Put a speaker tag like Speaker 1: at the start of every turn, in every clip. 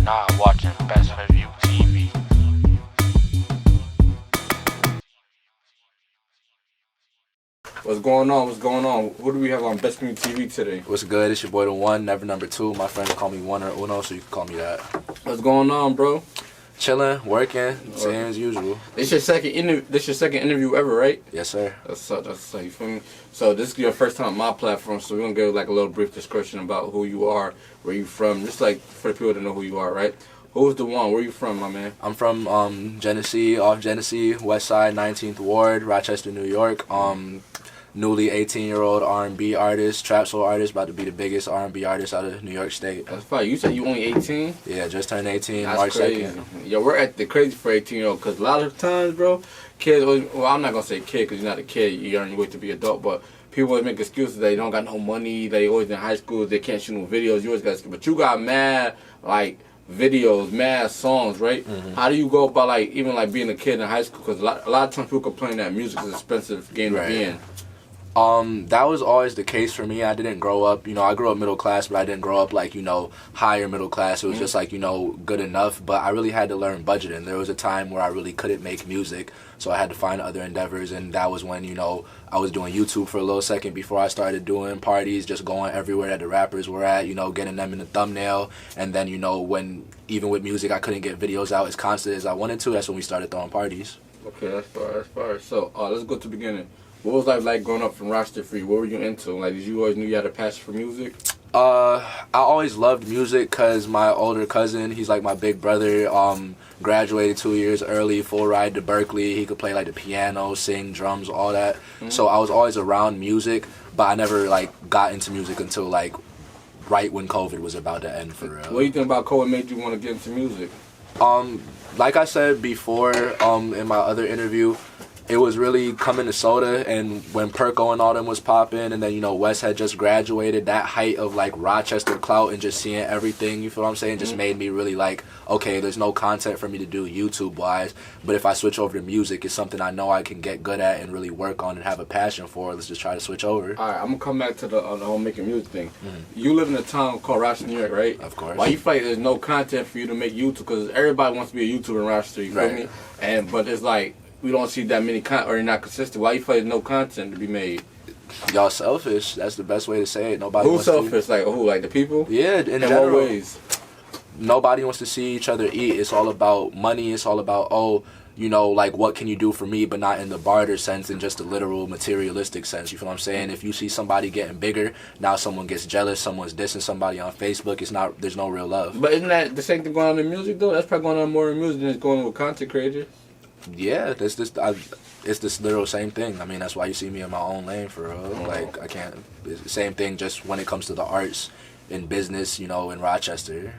Speaker 1: now watching Best for View TV.
Speaker 2: What's going on? What's going on? What do we have on Best Point TV today?
Speaker 3: What's good? It's your boy Tha1Won, never number 2. My friends call me One or Uno, so you can call me that.
Speaker 2: What's going on, bro?
Speaker 3: Chilling, working, same as usual.
Speaker 2: This your second interview ever, right?
Speaker 3: Yes, sir.
Speaker 2: That's you feel me? So this is your first time on my platform, so we're gonna give like a little brief description about who you are, where you from, just like for the people to know who you are, right? Who's Tha1? Where you from, my man?
Speaker 3: I'm from Genesee, off Genesee, West Side, 19th Ward, Rochester, New York. Newly 18-year-old R&B artist, trap soul artist, about to be the biggest R&B artist out of New York State.
Speaker 2: That's fine. You said you only 18?
Speaker 3: Yeah, just turned 18,
Speaker 2: That's
Speaker 3: March
Speaker 2: crazy.
Speaker 3: 2nd.
Speaker 2: Yo, we're at the crazy for 18-year-old, because a lot of times, bro, kids always, well, I'm not going to say kid because you're not a kid, you're on your way to be adult, but people always make excuses. They don't got no money, they always in high school, they can't shoot no videos, you always got, but you got mad, like, videos, mad songs, right? Mm-hmm. How do you go about, like, even, like, being a kid in high school? Because a lot of times people complain that music is an expensive game to be in.
Speaker 3: That was always the case for me. I didn't grow up, I grew up middle class, but I didn't grow up like, higher middle class. It was just like, good enough. But I really had to learn budgeting. There was a time where I really couldn't make music, so I had to find other endeavors. And that was when, I was doing YouTube for a little second before I started doing parties, just going everywhere that the rappers were at, getting them in the thumbnail. And then, when, even with music, I couldn't get videos out as constant as I wanted to, that's when we started throwing parties.
Speaker 2: Okay, that's fire. So, let's go to the beginning. What was life like growing up from Rochester for you? What were you into? Like, did you always knew you had a passion for music?
Speaker 3: I always loved music because my older cousin, he's like my big brother, graduated 2 years early, full ride to Berkeley. He could play like the piano, sing, drums, all that. Mm-hmm. So I was always around music, but I never like got into music until like right when COVID was about to end for real.
Speaker 2: What do you think about COVID made you want to get into music?
Speaker 3: Like I said before, in my other interview, it was really coming to soda, and when Perko and all them was popping, and then, Wes had just graduated, that height of, like, Rochester clout and just seeing everything, you feel what I'm saying, just made me really, like, okay, there's no content for me to do YouTube-wise, but if I switch over to music, it's something I know I can get good at and really work on and have a passion for. Let's just try to switch over.
Speaker 2: All right, I'm going to come back to the whole making music thing. Mm-hmm. You live in a town called Rochester, New York, right?
Speaker 3: Of course.
Speaker 2: Why you feel like there's no content for you to make YouTube? Because everybody wants to be a YouTuber in Rochester, you feel me? But it's like, we don't see that many or you're not consistent. Why you feel like there's no content to be made?
Speaker 3: Y'all selfish. That's the best way to say it. Nobody.
Speaker 2: Who's selfish? Like who? Like the people?
Speaker 3: Yeah, in
Speaker 2: general. What ways?
Speaker 3: Nobody wants to see each other eat. It's all about money. It's all about like what can you do for me, but not in the barter sense, in just the literal materialistic sense. You feel what I'm saying? If you see somebody getting bigger, now someone gets jealous, someone's dissing somebody on Facebook, there's no real love.
Speaker 2: But isn't that the same thing going on in music though? That's probably going on more in music than it's going on with content creators.
Speaker 3: Yeah, it's this literal same thing. I mean, that's why you see me in my own lane for real. Like, I can't, it's the same thing just when it comes to the arts and business, in Rochester.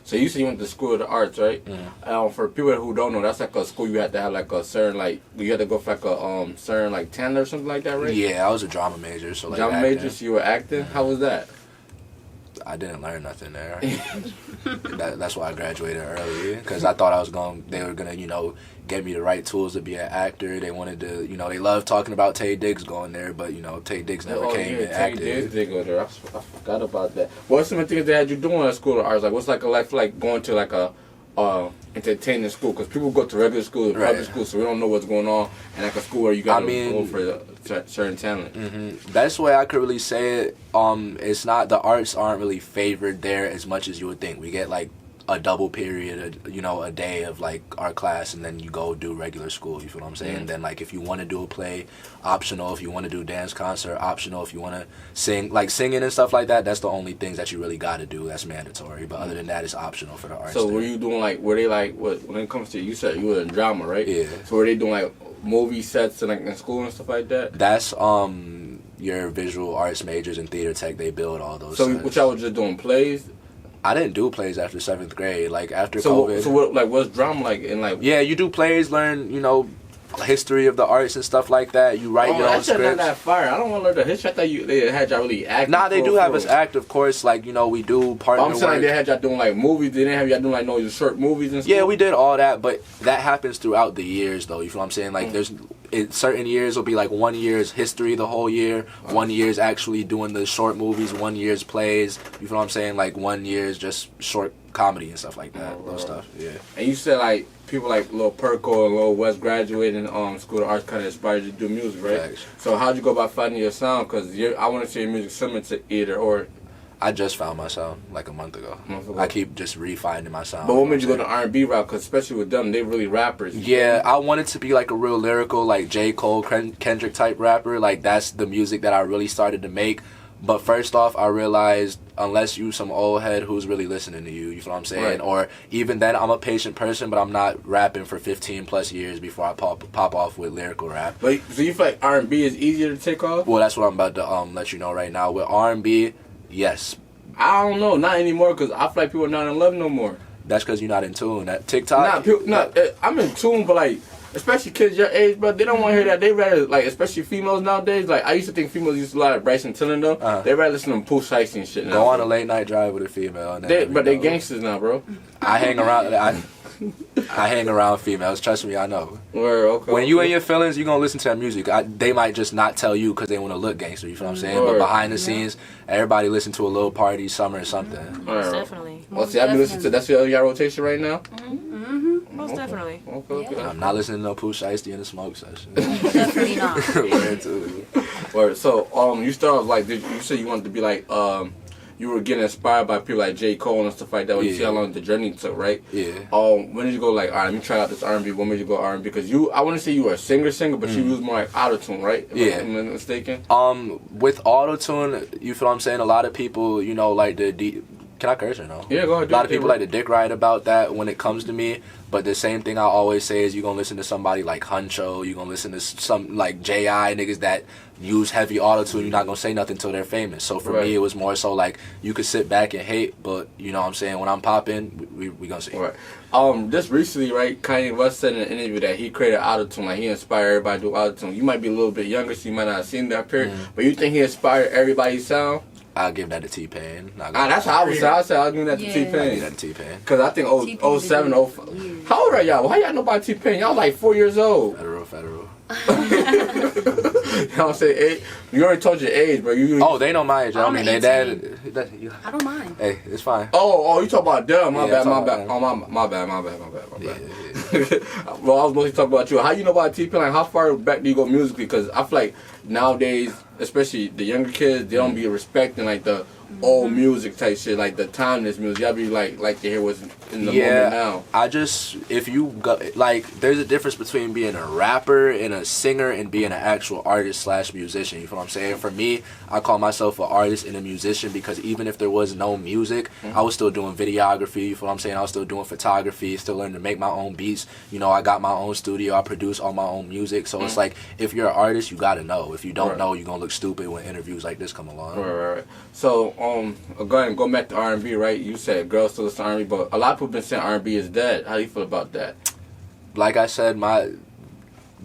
Speaker 2: So you said you went to school of the arts, right? Mm. For people who don't know, that's like a school you had to have like a certain, like, you had to go for like a certain like talent or something like that, right?
Speaker 3: Yeah, I was a drama major, so like
Speaker 2: drama major, so you were acting? How was that?
Speaker 3: I didn't learn nothing there. That's why I graduated early, because I thought they were gonna, get me the right tools to be an actor. They wanted to, they loved talking about Tay Diggs going there, but Tay Diggs never came and acted.
Speaker 2: Tay Diggs did go there. I forgot about that. What's some of the things they had you doing at school of arts? Like, what's like a life like going to like a entertaining school? Because people go to regular school and public school, so we don't know what's going on. And like a school where you got to go for a certain talent.
Speaker 3: Mm-hmm. Best way I could really say it, it's not, the arts aren't really favored there as much as you would think. We get like a double period, a day of like our class, and then you go do regular school. You feel what I'm saying? Mm-hmm. Then like if you want to do a play, optional. If you want to do dance concert, optional. If you want to sing, like singing and stuff like that, that's the only things that you really got to do. That's mandatory. But other than that, it's optional for the arts.
Speaker 2: So were you doing like, were they like, what, when it comes to, you said you were in drama, right?
Speaker 3: Yeah.
Speaker 2: So were they doing like movie sets and like in school and stuff like that?
Speaker 3: That's your visual arts majors in theater tech. They build all those.
Speaker 2: So
Speaker 3: sets.
Speaker 2: which I was just doing plays.
Speaker 3: I didn't do plays after 7th grade. Like after COVID.
Speaker 2: So what, like, what's drama like? And like,
Speaker 3: yeah, you do plays, learn, history of the arts and stuff like that. You write your own scripts.
Speaker 2: Not that fire. I don't want to learn the history. I thought they had y'all really act.
Speaker 3: Nah, they do have us act, of course. Like, we do partner
Speaker 2: I'm saying like they had y'all doing like movies. They didn't have y'all doing like short movies and stuff.
Speaker 3: Yeah, we did all that, but that happens throughout the years, though. You feel what I'm saying? Like, certain years will be like 1 year's history the whole year, 1 year's actually doing the short movies, 1 year's plays. You feel what I'm saying? Like 1 year's just short comedy and stuff like that. Those stuff. Yeah.
Speaker 2: And you said like people like Lil Perko and Lil West graduating School of Arts kind of inspired you to do music, right?
Speaker 3: Thanks.
Speaker 2: So how'd you go about finding your sound? Because I want to see your music similar to either or.
Speaker 3: I just found my sound like a month ago. I keep just refining my sound.
Speaker 2: But what made you go the R&B route? Because especially with them, they really rappers.
Speaker 3: Yeah, I wanted to be like a real lyrical, like J. Cole, Kendrick type rapper. Like that's the music that I really started to make. But first off, I realized unless you some old head who's really listening to you, you feel what I'm saying?
Speaker 2: Right.
Speaker 3: Or even then, I'm a patient person, but I'm not rapping for 15 plus years before I pop off with lyrical rap.
Speaker 2: But so you feel like R&B is easier to take off?
Speaker 3: Well, that's what I'm about to let you know right now. With R&B, yes.
Speaker 2: I don't know, not anymore, because I feel like people are not in love no more.
Speaker 3: That's because you're not in tune. That TikTok.
Speaker 2: I'm in tune, but like, especially kids your age, bro, they don't want to hear that. They rather, like, especially females nowadays. Like, I used to think females used to like Bryson Tiller though. They rather listen to Pooh Shiesty and shit now.
Speaker 3: Go on a late night drive with a female. And
Speaker 2: but they gangsters now, bro.
Speaker 3: I hang around. I hang around females. Trust me, I know.
Speaker 2: Okay.
Speaker 3: When you in your feelings, you gonna listen to that music. They might just not tell you because they want to look gangster. You feel what I'm saying? But behind the scenes, everybody listen to a little party, summer or something.
Speaker 4: Most definitely.
Speaker 2: Well, see, I've been listening to that's your rotation right now.
Speaker 4: Most definitely.
Speaker 2: Okay.
Speaker 3: I'm not listening to no Pooh Shiesty in the smoke session.
Speaker 4: Definitely not.
Speaker 3: Where to?
Speaker 2: Word. So you started off like, you said you wanted to be like you were getting inspired by people like J. Cole and stuff like that. You see how long the journey took, right?
Speaker 3: Yeah.
Speaker 2: When did you go like, all right, let me try out this R&B? When made you go R&B? Because I want to say you were a singer, but you use more like autotune, right? If I'm not mistaken.
Speaker 3: With autotune, you feel what I'm saying? A lot of people, you know, like can I curse or no?
Speaker 2: Yeah, go ahead.
Speaker 3: A lot of people like to dick ride about that when it comes to me. But the same thing I always say is you're going to listen to somebody like Huncho. You're going to listen to some like J.I. niggas that use heavy auto-tune. You're not going to say nothing until they're famous. So for me, it was more so like you could sit back and hate, but you know what I'm saying? When I'm popping, we going to see.
Speaker 2: Right. Just recently, right, Kanye West said in an interview that he created auto-tune. Like he inspired everybody to do auto-tune. You might be a little bit younger, so you might not have seen that period. But you think he inspired everybody's sound?
Speaker 3: I'll give that to T-Pain.
Speaker 2: That's how I would say. I said I'll give that to T-Pain.
Speaker 3: I'll give that to T-Pain.
Speaker 2: Because I think 07, 05. How old are y'all? How y'all know about T-Pain? Y'all like 4 years old.
Speaker 3: Federal.
Speaker 2: You know what I'm saying? You already told your age, bro.
Speaker 3: They know my age. I mean, they dad.
Speaker 4: I don't mind.
Speaker 3: Hey, it's fine.
Speaker 2: You talk about them. My bad.
Speaker 3: Yeah.
Speaker 2: My bad. Well, I was mostly talking about you. How you know about T-Pain? Like, how far back do you go musically? Because I feel like nowadays, especially the younger kids, they don't be respecting like the old music type shit, like the timeless music. Y'all be like to hear what's in the moment now.
Speaker 3: If you go, like, there's a difference between being a rapper and a singer and being an actual artist / musician. You feel what I'm saying? For me, I call myself an artist and a musician because even if there was no music, I was still doing videography. You feel what I'm saying? I was still doing photography, still learning to make my own beats. You know, I got my own studio. I produce all my own music. So it's like, if you're an artist, you gotta know. If you don't know, you're gonna look stupid when interviews like this come along.
Speaker 2: Right. So, go back to R&B, right? You said girls still listen to R&B, but a lot of people been saying R&B is dead. How do you feel about that?
Speaker 3: Like I said, my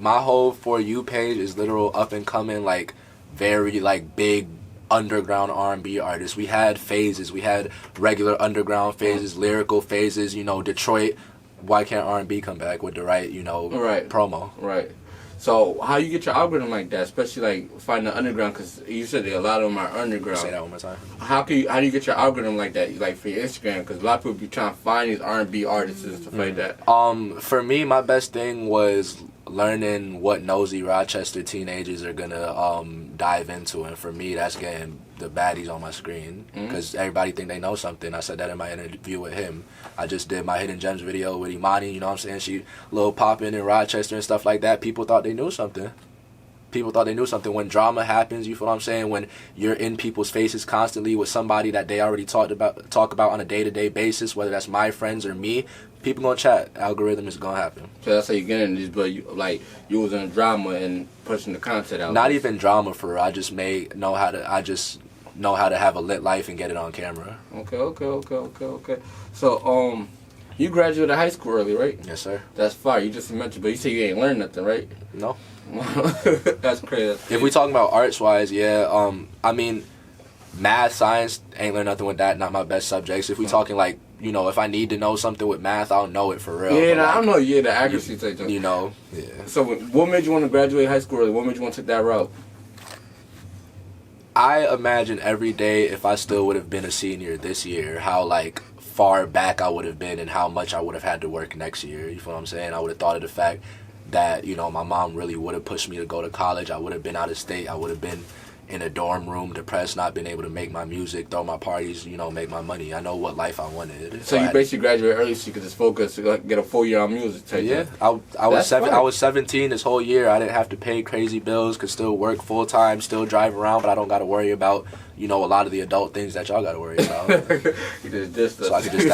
Speaker 3: whole For You page is literal up and coming, like very like big underground R&B artists. We had phases. We had regular underground phases, lyrical phases. You know, Detroit. Why can't R&B come back with the right, promo? Right.
Speaker 2: So how you get your algorithm like that, especially like finding the underground? Because you said that a lot of them are underground.
Speaker 3: Say that one more time.
Speaker 2: How do you get your algorithm like that, like for your Instagram? Because a lot of people be trying to find these R&B artists and stuff like that.
Speaker 3: For me, my best thing was learning what nosy Rochester teenagers are gonna dive into, and for me, that's getting the baddies on my screen because everybody think they know something. I said that in my interview with him. I just did my Hidden Gems video with Imani, you know what I'm saying? She little popping in Rochester and stuff like that. People thought they knew something. When drama happens, you feel what I'm saying? When you're in people's faces constantly with somebody that they already talk about on a day-to-day basis, whether that's my friends or me, people gonna chat. Algorithm is gonna happen.
Speaker 2: So that's how you get in these, but you was in drama and pushing the content out.
Speaker 3: Not even drama for real. I just know how to have a lit life and get it on camera.
Speaker 2: Okay. So, you graduated high school early, right?
Speaker 3: Yes, sir.
Speaker 2: That's fire. You just mentioned, but you said you ain't learned nothing, right?
Speaker 3: No.
Speaker 2: That's crazy.
Speaker 3: If we talking about arts-wise, I mean, math, science, ain't learned nothing with that. Not my best subjects. If we talking like you know, if I need to know something with math, I'll know it for real.
Speaker 2: Yeah,
Speaker 3: But,
Speaker 2: I
Speaker 3: like,
Speaker 2: don't know. Yeah, the accuracy take.
Speaker 3: you know, yeah.
Speaker 2: So, what made you want to graduate high school? Or what made you want to take that route?
Speaker 3: I imagine every day if I still would have been a senior this year, how like far back I would have been and how much I would have had to work next year. You feel what I'm saying? I would have thought of the fact that, you know, my mom really would have pushed me to go to college. I would have been out of state. I would have been in a dorm room, depressed, not been able to make my music, throw my parties, you know, make my money. I know what life I wanted.
Speaker 2: So you basically graduated early so you could just focus, like, get a full year on music. Take
Speaker 3: yeah,
Speaker 2: that.
Speaker 3: I was
Speaker 2: That's
Speaker 3: I was 17 this whole year. I didn't have to pay crazy bills, could still work full time, still drive around, but I don't got to worry about, you know, a lot of the adult things that y'all got to worry about.
Speaker 2: You just
Speaker 3: So I could just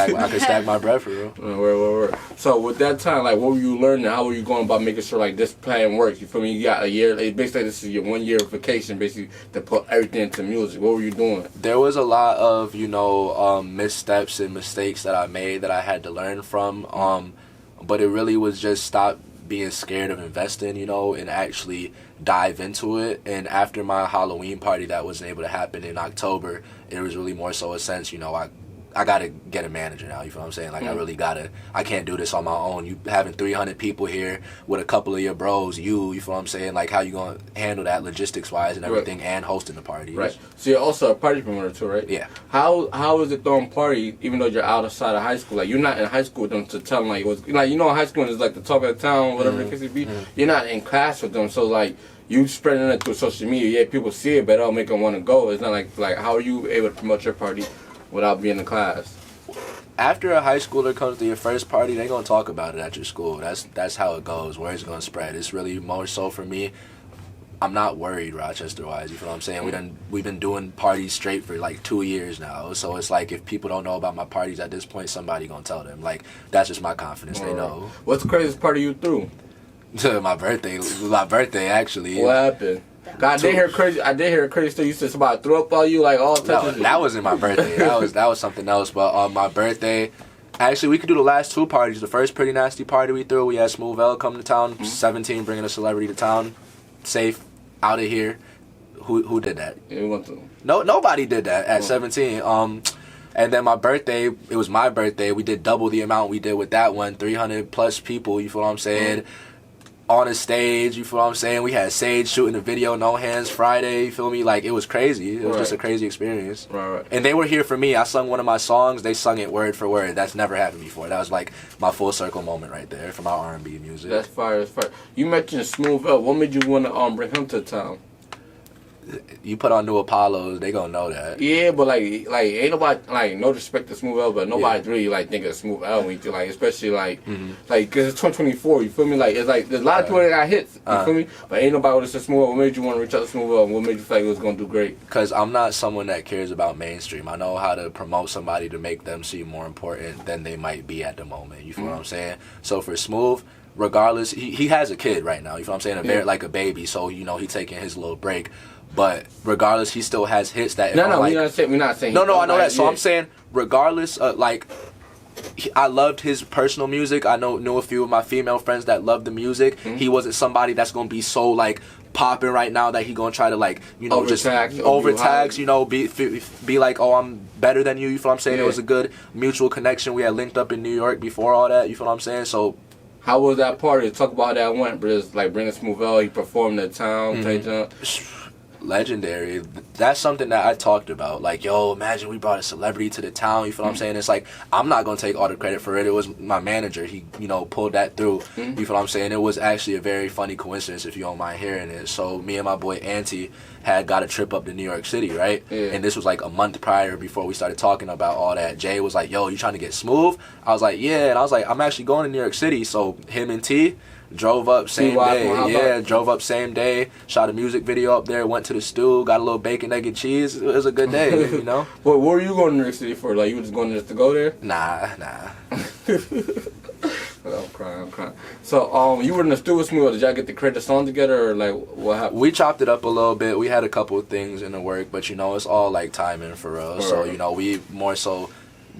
Speaker 3: stack my bread for real.
Speaker 2: Word. So with that time, like, what were you learning? How were you going about making sure like this plan works? You feel me? You got a year. Like, basically, this is your 1 year vacation, basically, to put everything into music. What were you doing?
Speaker 3: There was a lot of, you know, missteps and mistakes that I made that I had to learn from. But it really was just stop being scared of investing, you know, and actually dive into it. And after my Halloween party that wasn't able to happen in October, it was really more so a sense, you know, I gotta get a manager now, you feel what I'm saying? Like, I can't do this on my own. You having 300 people here with a couple of your bros, you feel what I'm saying? Like, how you gonna handle that logistics-wise and everything, and hosting the parties?
Speaker 2: Right. So you're also a party promoter too, right?
Speaker 3: Yeah.
Speaker 2: How is it throwing party even though you're outside of high school? Like, you're not in high school with them to tell them, like, what's, like, you know, in high school it's like the talk of the town, whatever the case may be. You're not in class with them, so like, you spreading it through social media. Yeah, people see it, but it'll make them want to go. It's not like how are you able to promote your party without being in class?
Speaker 3: After a high schooler comes to your first party, they're gonna talk about it at your school. That's how it goes. Word is gonna spread. It's really more so for me. I'm not worried Rochester-wise. You feel what I'm saying? We've been doing parties straight for like 2 years now. So it's like if people don't know about my parties at this point, somebody gonna tell them. Like, that's just my confidence. They know.
Speaker 2: What's the craziest party you threw?
Speaker 3: My birthday actually.
Speaker 2: What happened? God, I did hear a crazy story. You said somebody threw up on you, like all types
Speaker 3: No,
Speaker 2: of
Speaker 3: that wasn't my birthday. That was something else. But on my birthday, actually, we could do the last two parties. The first pretty nasty party we threw, we had Smooth L come to town. 17, bringing a celebrity to town, safe, out of here. Who did that?
Speaker 2: Yeah, we went to.
Speaker 3: No, nobody did that at 17. And then my birthday, it was my birthday. We did double the amount we did with that one. 300 plus people. You feel what I'm saying? On a stage, you feel what I'm saying? We had Sage shooting a video, No Hands Friday, you feel me? Like, it was crazy. It was just a crazy experience.
Speaker 2: Right.
Speaker 3: And they were here for me. I sung one of my songs. They sung it word for word. That's never happened before. That was like my full circle moment right there for my R&B music.
Speaker 2: That's fire. That's fire. You mentioned Smooth L. What made you want to bring him to town?
Speaker 3: You put on New Apollos, they gonna know that.
Speaker 2: Yeah, but like ain't nobody, like, no disrespect to Smooth L, but nobody's really like thinking of Smooth L when you like, especially like like, cause it's 2024. You feel me? Like, it's like there's a lot of people that got hits. You feel me? But ain't nobody with a Smooth L. What made you want to reach out to Smooth L? What made you feel like it was gonna do great?
Speaker 3: Because I'm not someone that cares about mainstream. I know how to promote somebody to make them seem more important than they might be at the moment. You feel what I'm saying? So for Smooth, regardless, he has a kid right now. You feel what I'm saying? Very like a baby. So, you know, he taking his little break. But regardless, he still has hits that.
Speaker 2: No, we're not saying.
Speaker 3: No, I know that. So I'm saying, regardless, I loved his personal music. I knew a few of my female friends that loved the music. He wasn't somebody that's gonna be so like popping right now that he gonna try to like, you know, overtax, you know, be like, oh, I'm better than you. You feel what I'm saying? It was a good mutual connection. We had linked up in New York before all that. You feel what I'm saying? So.
Speaker 2: How was that party? Talk about how that went, bro. It's like bringing Smooth L. He performed at town.
Speaker 3: Legendary. That's something that I talked about. Like, yo, imagine we brought a celebrity to the town. You feel what I'm saying? It's like, I'm not gonna take all the credit for it. It was my manager. He, you know, pulled that through. You feel what I'm saying? It was actually a very funny coincidence, if you don't mind hearing it. So me and my boy Auntie had got a trip up to New York City, right? And this was like a month prior before we started talking about all that. Jay was like, yo, you trying to get Smooth? I was like, yeah. And I was like, I'm actually going to New York City. So him and T drove up same day. Drove up same day. Shot a music video up there. Went to the stew. Got a little bacon, egg, and cheese. It was a good day, you know.
Speaker 2: What were you going to New York City for? Like, you were just going just to go there?
Speaker 3: Nah.
Speaker 2: I'm crying. So, you were in the studio with Smooth. Did y'all get to create the song together, or like what happened?
Speaker 3: We chopped it up a little bit. We had a couple of things in the work, but you know, it's all like timing for real. So you know, we more so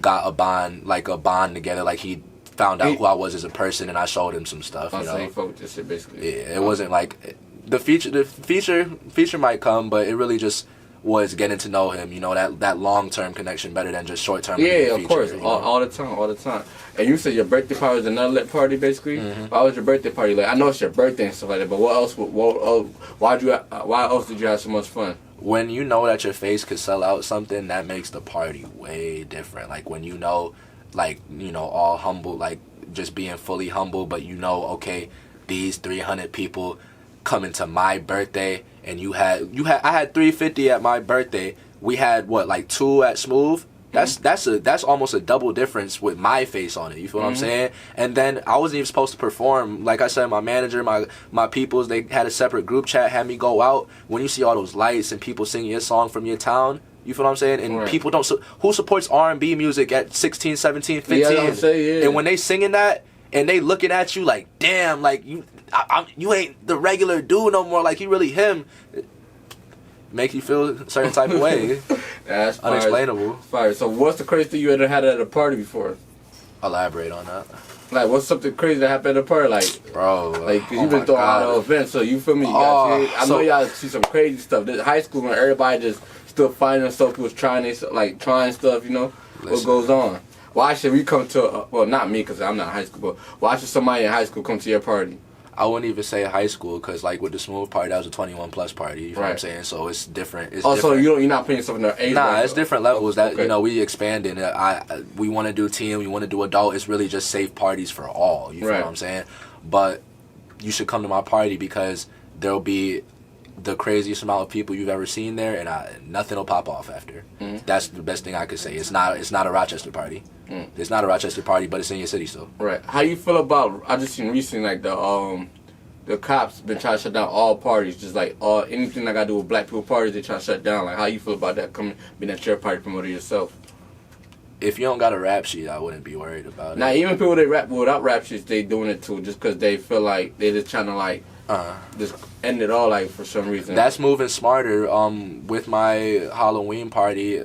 Speaker 3: got a bond together. Like, he found out who I was as a person, and I showed him some stuff. You know,
Speaker 2: focused this shit basically.
Speaker 3: Yeah, it wasn't like the feature might come, but it really just was getting to know him. You know, that long-term connection better than just short-term.
Speaker 2: Yeah, of course,
Speaker 3: you know?
Speaker 2: all the time. And you said your birthday party was another lit party, basically. Why was your birthday party like? I know it's your birthday and stuff like that, but what else? Why else did you have so much fun?
Speaker 3: When you know that your face could sell out something, that makes the party way different. Like when you know, like, you know, all humble, like just being fully humble, but you know, okay, these 300 people coming to my birthday, and I had 350 at my birthday. We had what, like 2 at Smooth. That's almost a double difference with my face on it. You feel what I'm saying? And then I wasn't even supposed to perform. Like I said, my manager, my peoples, they had a separate group chat, had me go out. When you see all those lights and people singing your song from your town, you feel what I'm saying? And people don't. Who supports R&B music at 16, 17, 15?
Speaker 2: Yeah, I'm saying, yeah.
Speaker 3: And when they singing that and they looking at you like, damn, like you ain't the regular dude no more. Like you really him. Make you feel a certain type of way.
Speaker 2: That's
Speaker 3: unexplainable.
Speaker 2: Fire. So what's the craziest thing you ever had at a party before?
Speaker 3: Elaborate on that.
Speaker 2: Like, what's something crazy that happened at a party? Like,
Speaker 3: bro,
Speaker 2: like, cause you've been throwing a lot of events, so you feel me? I know y'all see some crazy stuff. This high school when everybody just still finding stuff, people trying stuff, you know? What goes on? Why should we come to, well, not me, because I'm not in high school, but why should somebody in high school come to your party?
Speaker 3: I wouldn't even say high school, because like with the Smooth party, that was a 21 plus party. You know what I'm saying? So it's different. It's
Speaker 2: also,
Speaker 3: different.
Speaker 2: you're not putting yourself in their age.
Speaker 3: Nah, it's different levels. That you know, we expanding. We want to do teen, we want to do adult. It's really just safe parties for all. You feel what I'm saying? But you should come to my party because there'll be the craziest amount of people you've ever seen there, and nothing will pop off after. That's the best thing I could say. It's not a Rochester party. It's not a Rochester party, but it's in your city still. Right.
Speaker 2: How you feel about? I just seen recently like the cops been trying to shut down all parties, just like anything that got to do with black people parties, they try to shut down. Like, how you feel about that coming being at your party promoter yourself?
Speaker 3: If you don't got a rap sheet, I wouldn't be worried about it.
Speaker 2: Now, even people that rap without rap sheets, they doing it too, just because they feel like they just trying to like just end it all, like for some reason.
Speaker 3: That's moving smarter. With my Halloween party,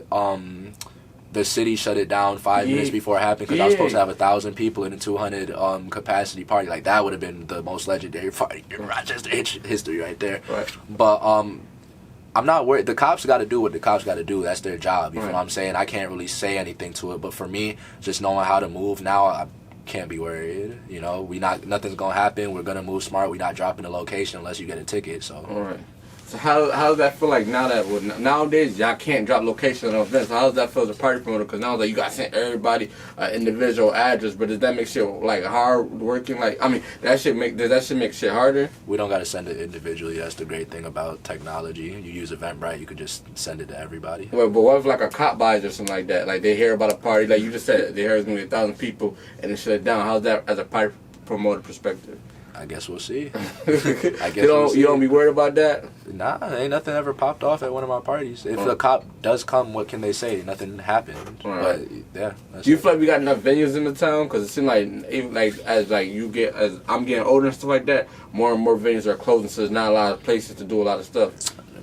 Speaker 3: the city shut it down 5 minutes before it happened because I was supposed to have 1,000 people in a 200 capacity party. Like that would have been the most legendary party in Rochester history right there.
Speaker 2: Right.
Speaker 3: But I'm not worried. The cops got to do what the cops got to do. That's their job. You know what I'm saying? I can't really say anything to it. But for me, just knowing how to move now, I can't be worried. You know, nothing's gonna happen. We're gonna move smart. We're not dropping the location unless you get a ticket. So.
Speaker 2: All right. So how does that feel like now that nowadays y'all can't drop location on events? So how does that feel as a party promoter? Because now that you got to send everybody an individual address, but does that make shit like hard working? Like, I mean, does that shit make shit harder?
Speaker 3: We don't got to send it individually. That's the great thing about technology. You use Eventbrite, you could just send it to everybody.
Speaker 2: Well, but what if like a cop buys or something like that? Like they hear about a party, like you just said, they hear it's gonna be 1,000 people and they shut it down. How's that as a party promoter perspective?
Speaker 3: I guess we'll see.
Speaker 2: You don't be worried about that?
Speaker 3: Nah, ain't nothing ever popped off at one of my parties. If the cop does come, what can they say? Nothing happened. But yeah.
Speaker 2: Do you feel like we got enough venues in the town? Because it seems like even like as I'm getting older and stuff like that, more and more venues are closing, so there's not a lot of places to do a lot of stuff.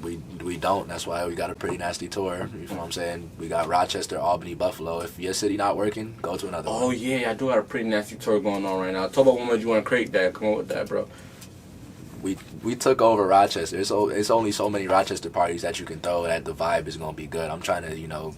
Speaker 3: We don't. That's why we got a pretty nasty tour. You know what I'm saying? We got Rochester, Albany, Buffalo. If your city not working, go to another one.
Speaker 2: Oh yeah, I do have a pretty nasty tour going on right now. Talk about when you want to create that. Come on with that, bro.
Speaker 3: We took over Rochester. It's only so many Rochester parties that you can throw that the vibe is gonna be good. I'm trying to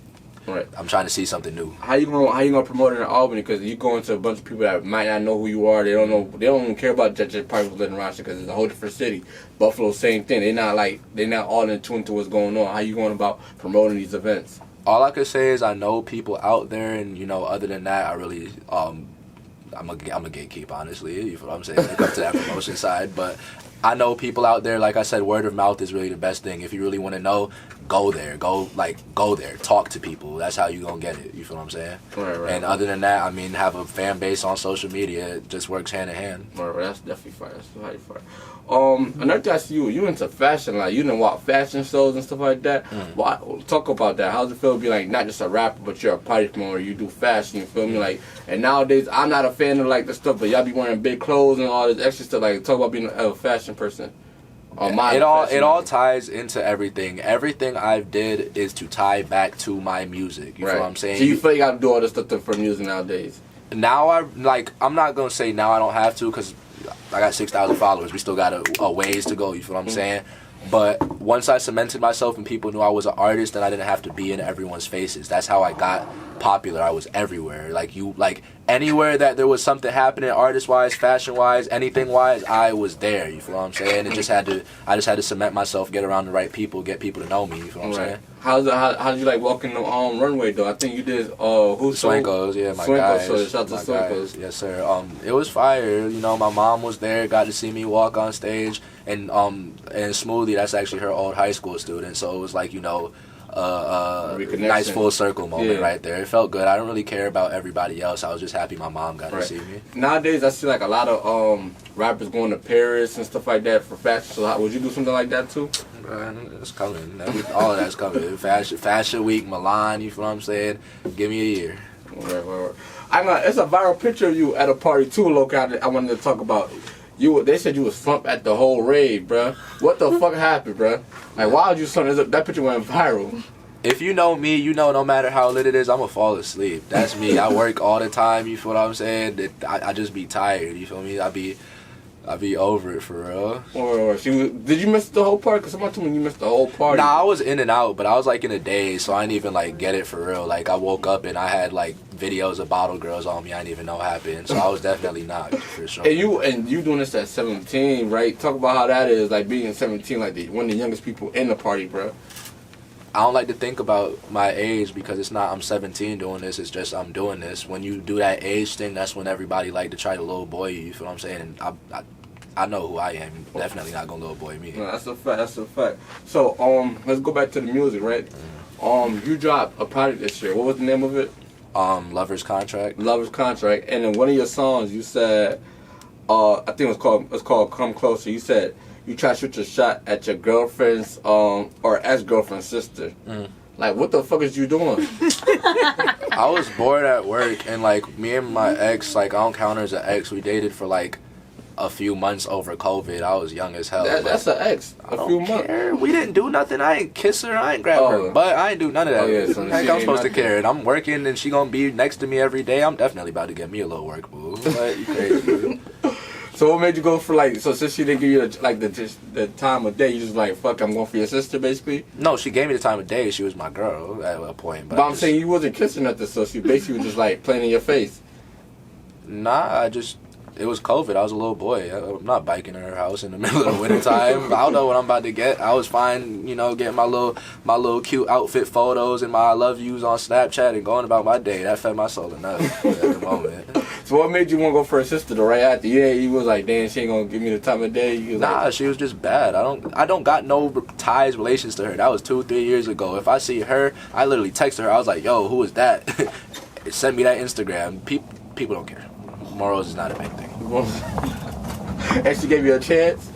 Speaker 3: I'm trying to see something new.
Speaker 2: How you gonna promote it in Albany? Because you go into a bunch of people that might not know who you are. They don't know. They don't even care about just parties living in Rochester because it's a whole different city. Buffalo, same thing. They're not all in tune to what's going on. How you going about promoting these events?
Speaker 3: All I could say is I know people out there, and other than that, I really I'm a gatekeep, honestly. You know what I'm saying? When it comes to that promotion side, but I know people out there. Like I said, word of mouth is really the best thing. If you really want to know, go there. Go there. Talk to people. That's how you gonna get it. You feel what I'm saying?
Speaker 2: Right.
Speaker 3: And other than that, I mean, have a fan base on social media. It just works hand in hand.
Speaker 2: Right. That's definitely fire. That's highly fire. Another thing I see you into fashion. Like you done walk fashion shows and stuff like that. Talk about that. How's it feel to be like not just a rapper, but you're a party promoter? You do fashion. You feel me? Like, and nowadays I'm not a fan of like the stuff, but y'all be wearing big clothes and all this extra stuff. Like, talk about being a fashion person.
Speaker 3: It all ties into everything. Everything I've did is to tie back to my music. You feel what I'm saying?
Speaker 2: So you feel you got to do all this stuff for music nowadays?
Speaker 3: Now I'm not gonna say now I don't have to because I got 6,000 followers. We still got a ways to go. You feel what I'm saying? But once I cemented myself and people knew I was an artist, then I didn't have to be in everyone's faces. That's how I got popular. I was everywhere. Like anywhere that there was something happening, artist-wise, fashion-wise, anything-wise, I was there. You feel what I'm saying? I just had to cement myself, get around the right people, get people to know me. You feel what I'm saying?
Speaker 2: How did you like walking the runway though? I think you did who's
Speaker 3: Swankos, yeah, my guys.
Speaker 2: So shout out to Swankos.
Speaker 3: Yes, sir. It was fire. You know, my mom was there, got to see me walk on stage, and Smoothie, that's actually her old high school student. So it was like, you know, nice full circle moment right there. It felt good. I don't really care about everybody else. I was just happy my mom got to see me.
Speaker 2: Nowadays, I see like a lot of rappers going to Paris and stuff like that for fashion. So would you do something like that too?
Speaker 3: It's coming. All of that's coming. Fashion Week, Milan. You feel what I'm saying? Give me a year.
Speaker 2: Right. It's a viral picture of you at a party too, local. I wanted to talk about. They said you was slumped at the whole rave, bruh. What the fuck happened, bruh? Like, why would you slump? That picture went viral.
Speaker 3: If you know me, you know no matter how lit it is, I'm going to fall asleep. That's me. I work all the time, you feel what I'm saying? I just be tired, you feel me? I be over it for real.
Speaker 2: Did you miss the whole party? Because somebody told me you missed the whole party.
Speaker 3: Nah, I was in and out, but I was like in a daze, so I didn't even like get it for real. Like I woke up and I had like videos of bottle girls on me. I didn't even know what happened, so I was definitely not for sure.
Speaker 2: And you doing this at 17, right? Talk about how that is, like being 17, like one of the youngest people in the party, bro.
Speaker 3: I don't like to think about my age because it's not I'm 17 doing this. It's just I'm doing this. When you do that age thing, that's when everybody like to try to little boy you. You feel what I'm saying? And I know who I am. Definitely not gonna little boy me.
Speaker 2: No, that's a fact. So let's go back to the music, right? You dropped a project this year. What was the name of it?
Speaker 3: Lover's Contract.
Speaker 2: Lover's Contract. And in one of your songs, you said, I think it's called Come Closer. You said you tried to shoot your shot at your girlfriend's or ex-girlfriend's sister. Like, what the fuck is you doing?
Speaker 3: I was bored at work, and like me and my ex, like I don't count her as an ex. We dated for like a few months over COVID. I was young as hell.
Speaker 2: That's an ex. A few months.
Speaker 3: We didn't do nothing. I ain't kiss her. I ain't grab her. But I ain't do none of that.
Speaker 2: So
Speaker 3: I'm supposed to care. And I'm working, and she gonna be next to me every day. I'm definitely about to get me a little work, boo. What? You crazy, dude.
Speaker 2: So what made you go for like? So since she didn't give you the time of day, you just like fuck. I'm going for your sister, basically.
Speaker 3: No, she gave me the time of day. She was my girl at a point.
Speaker 2: But I'm saying you wasn't kissing nothing, so she basically was just like playing in your face.
Speaker 3: Nah, it was COVID. I was a little boy. I'm not biking in her house in the middle of the winter time. I don't know what I'm about to get. I was fine, you know, getting my little cute outfit photos and my I love yous on Snapchat and going about my day. That fed my soul enough at the moment.
Speaker 2: So what made you want to go for a sister though? Right after, you was like, damn, she ain't gonna give me the time of day.
Speaker 3: She was just bad. I don't got no ties, relations to her. That was 2-3 years ago. If I see her, I literally text her. I was like, yo, who is that? Send me that Instagram. People don't care. Morals is not a big thing.
Speaker 2: And she gave you a chance?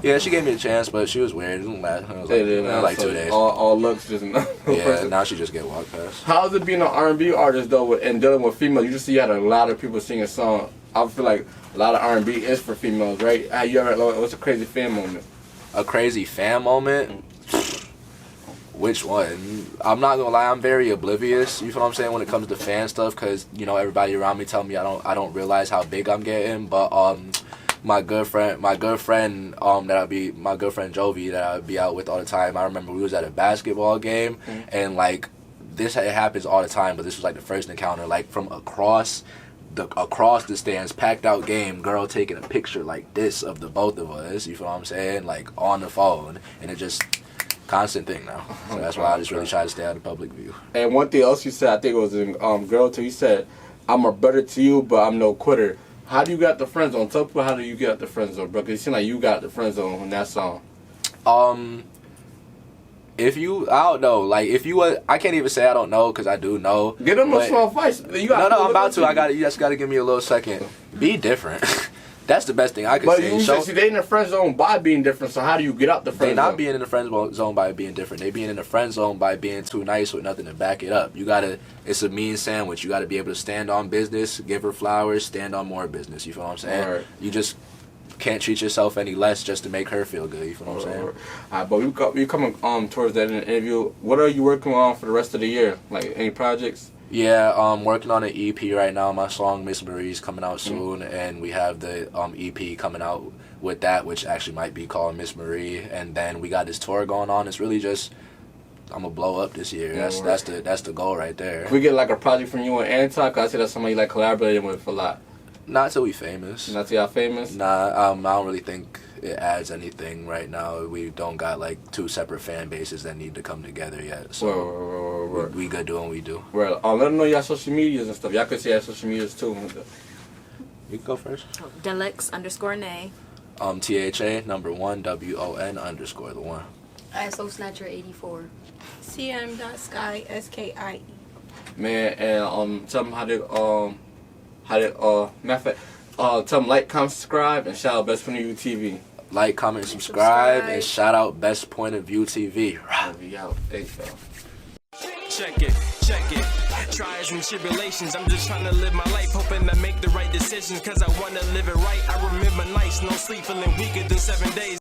Speaker 3: Yeah, she gave me a chance, but she was weird. It didn't last. It was like 2 days.
Speaker 2: All looks just
Speaker 3: yeah, now she just get walked past.
Speaker 2: How's it being an R&B artist though, and dealing with females? You just see you had a lot of people singing songs. I feel like a lot of R&B is for females, right? What's a crazy fan moment?
Speaker 3: A crazy fan moment? Which one? I'm not gonna lie, I'm very oblivious. You feel what I'm saying when it comes to fan stuff, because you know everybody around me tell me I don't realize how big I'm getting. But my good friend Jovi that I be out with all the time. I remember we was at a basketball game, and like this it happens all the time, but this was like the first encounter, like from across the stands, packed out game, girl taking a picture like this of the both of us. You feel what I'm saying? Like on the phone, and it just. Constant thing now. So that's why I just really try to stay out of public view.
Speaker 2: And one thing else you said, I think it was in Girl Too, you said, I'm a brother to you, but I'm no quitter. How do you get the friend zone? Tell people how do you get the friend zone, bro? Because it seems like you got the friend zone on that song.
Speaker 3: If you, I don't know, like if you, I can't even say I don't know because I do know.
Speaker 2: Get them a small advice. No,
Speaker 3: I'm about to. You just got to give me a little second. Be different. That's the best thing I can say.
Speaker 2: But you said they in the friend zone by being different, so how do you get out the friend zone?
Speaker 3: They not being in the friend zone by being different. They being in the friend zone by being too nice with nothing to back it up. It's a mean sandwich. You gotta be able to stand on business, give her flowers, stand on more business. You feel what I'm saying?
Speaker 2: Right.
Speaker 3: You just can't treat yourself any less just to make her feel good. You feel what I'm saying?
Speaker 2: But we coming towards that interview. What are you working on for the rest of the year? Like any projects?
Speaker 3: Yeah, working on an EP right now. My song Miss Marie's coming out soon, and we have the EP coming out with that, which actually might be called Miss Marie. And then we got this tour going on. It's really just I'm gonna blow up this year.
Speaker 2: Yeah,
Speaker 3: That's the goal right there.
Speaker 2: Can we get like a project from you and Anton? Cause I see that's somebody you like collaborating with a lot.
Speaker 3: Not till we famous.
Speaker 2: Not till y'all famous.
Speaker 3: Nah, I don't really think it adds anything right now. We don't got like two separate fan bases that need to come together yet. So we good doing what we do.
Speaker 2: Well, let them know y'all social medias and stuff. Y'all can see our social medias too.
Speaker 3: You can go first.
Speaker 4: Delix_Nay.
Speaker 3: THA1
Speaker 4: ISO Snatcher 84.
Speaker 5: CM.Sky SKIE.
Speaker 2: Man, and tell them tell them like, comment, subscribe, and shout out Best Point of View TV.
Speaker 3: Like, comment, subscribe, and shout out Best Point of View TV.
Speaker 2: We out. Thanks, y'all.
Speaker 6: Check it. Trials and tribulations, I'm just trying to live my life, hoping I make the right decisions, cause I wanna live it right. I remember nights, no sleep, feeling weaker than 7 days.